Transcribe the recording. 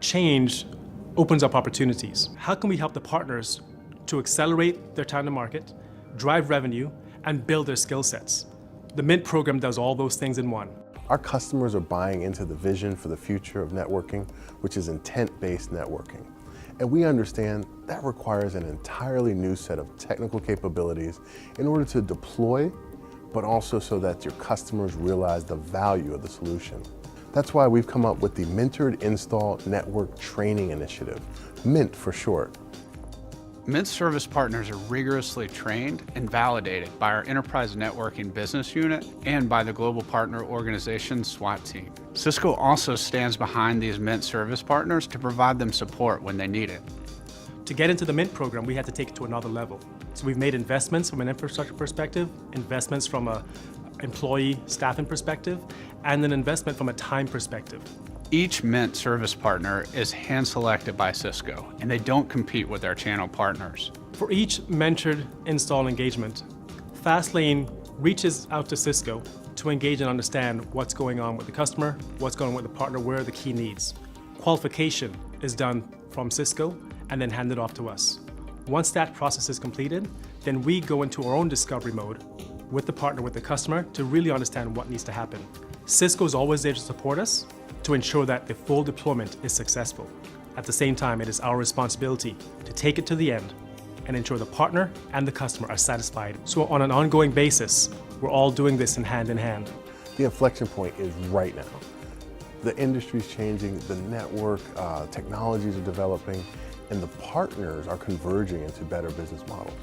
change opens up opportunities. How can we help the partners to accelerate their time to market, drive revenue, and build their skill sets? The Mint program does all those things in one. Our customers are buying into the vision for the future of networking, which is intent-based networking. And we understand that requires an entirely new set of technical capabilities in order to deploy, but also so that your customers realize the value of the solution. That's why we've come up with the Mentored Install Network Training Initiative, MINT for short. Mint service partners are rigorously trained and validated by our Enterprise Networking Business Unit and by the Global Partner Organization SWAT team. Cisco also stands behind these Mint service partners to provide them support when they need it. To get into the Mint program, we had to take it to another level. So we've made investments from an infrastructure perspective, investments from an employee staffing perspective, and an investment from a time perspective. Each Mint service partner is hand-selected by Cisco, and they don't compete with their channel partners. For each mentored install engagement, Fastlane reaches out to Cisco to engage and understand what's going on with the customer, what's going on with the partner, where are the key needs. Qualification is done from Cisco and then handed off to us. Once that process is completed, then we go into our own discovery mode with the partner, with the customer, to really understand what needs to happen. Cisco is always there to support us, to ensure that the full deployment is successful. At the same time, it is our responsibility to take it to the end and ensure the partner and the customer are satisfied. So on an ongoing basis, we're all doing this in hand. The inflection point is right now. The industry's changing, the network technologies are developing, and the partners are converging into better business models.